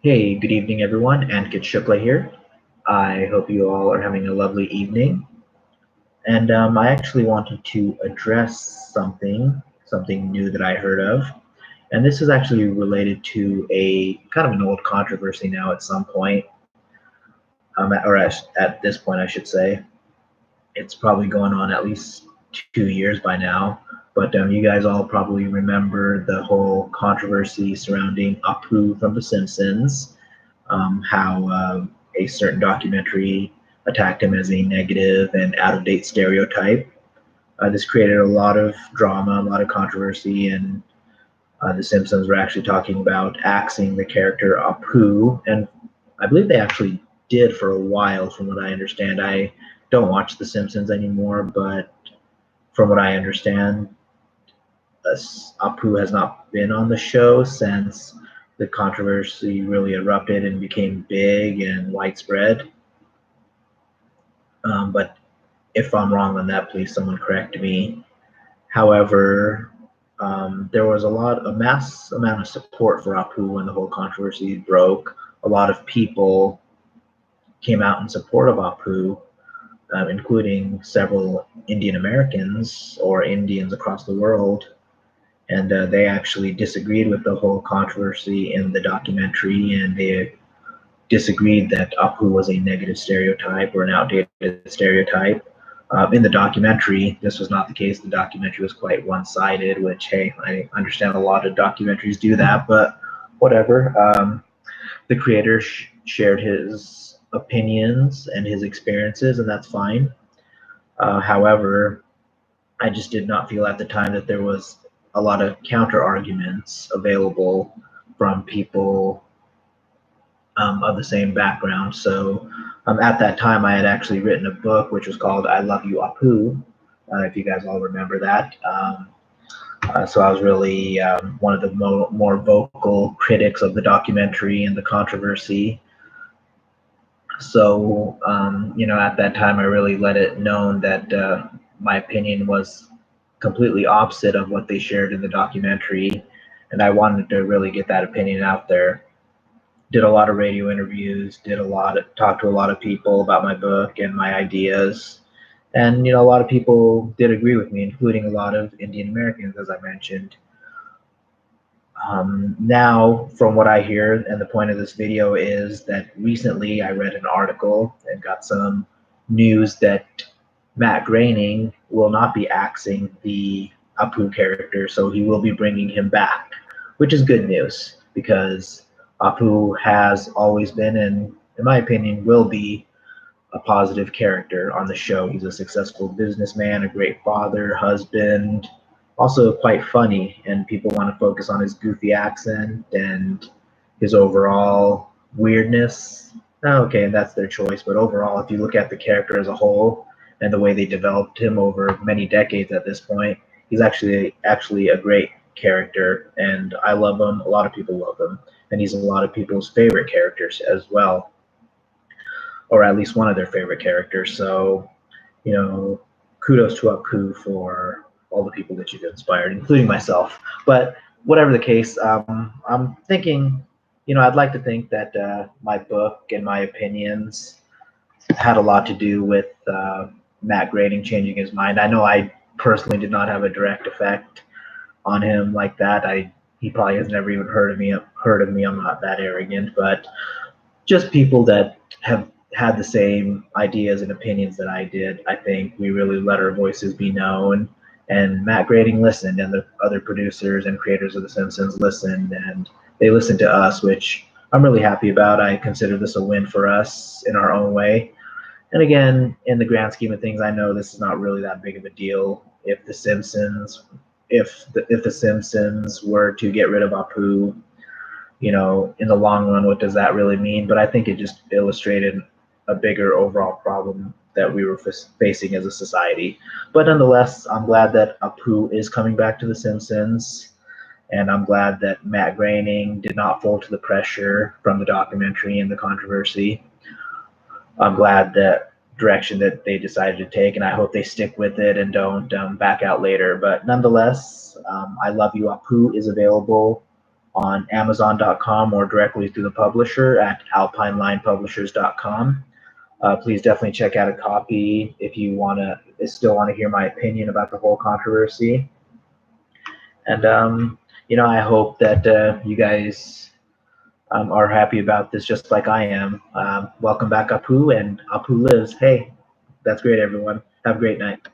Hey, good evening, everyone. Ankit Shukla here. I hope you all are having a lovely evening. And I actually wanted to address something new that I heard of. And this is actually related to a kind of an old controversy now at some point, at this point, I should say. It's probably going on at least 2 years by now. But you guys all probably remember the whole controversy surrounding Apu from The Simpsons, how a certain documentary attacked him as a negative and out of date stereotype. This created a lot of drama, a lot of controversy, and The Simpsons were actually talking about axing the character Apu, and I believe they actually did for a while, from what I understand. I don't watch The Simpsons anymore, but from what I understand, Apu has not been on the show since the controversy really erupted and became big and widespread. But if I'm wrong on that, please someone correct me. However, there was a mass amount of support for Apu when the whole controversy broke. A lot of people came out in support of Apu, including several Indian Americans or Indians across the world. And they actually disagreed with the whole controversy in the documentary, and they disagreed that Apu was a negative stereotype or an outdated stereotype. In the documentary, this was not the case. The documentary was quite one-sided, which, hey, I understand a lot of documentaries do that, but whatever. The creator shared his opinions and his experiences, and that's fine. However, I just did not feel at the time that there was a lot of counter arguments available from people of the same background. So at that time, I had actually written a book which was called "I Love You, Apu." If you guys all remember that. So I was really one of the more vocal critics of the documentary and the controversy. So at that time, I really let it known that my opinion was completely opposite of what they shared in the documentary, and I wanted to really get that opinion out there. Did a lot of radio interviews, talked to a lot of people about my book and my ideas. And a lot of people did agree with me, including a lot of Indian Americans, as I mentioned. Now, from what I hear, and the point of this video is that recently I read an article and got some news that Matt Groening will not be axing the Apu character, so he will be bringing him back, which is good news because Apu has always been, and in my opinion, will be a positive character on the show. He's a successful businessman, a great father, husband, also quite funny, and people want to focus on his goofy accent and his overall weirdness. Okay, that's their choice, but overall, if you look at the character as a whole and the way they developed him over many decades at this point, he's actually a great character, and I love him. A lot of people love him, and he's a lot of people's favorite characters as well, or at least one of their favorite characters. So, you know, kudos to Apu for all the people that you've inspired, including myself. But whatever the case, I'm thinking, I'd like to think that my book and my opinions had a lot to do with Matt Groening changing his mind. I know I personally did not have a direct effect on him like that. He probably has never even heard of me. I'm not that arrogant, but just people that have had the same ideas and opinions that I did. I think we really let our voices be known, and Matt Groening listened, and the other producers and creators of The Simpsons listened, and they listened to us, which I'm really happy about. I consider this a win for us in our own way. And again, in the grand scheme of things, I know this is not really that big of a deal. If the Simpsons were to get rid of Apu, in the long run, what does that really mean? But I think it just illustrated a bigger overall problem that we were facing as a society. But nonetheless, I'm glad that Apu is coming back to The Simpsons, and I'm glad that Matt Groening did not fold to the pressure from the documentary and the controversy. I'm glad that direction that they decided to take, and I hope they stick with it and don't back out later. But nonetheless, I Love You, Apu is available on Amazon.com or directly through the publisher at alpinelinepublishers.com. Please definitely check out a copy if you still want to hear my opinion about the whole controversy. And I hope that you guys are happy about this just like I am. Welcome back, Apu, and Apu Lives. Hey, that's great, everyone. Have a great night.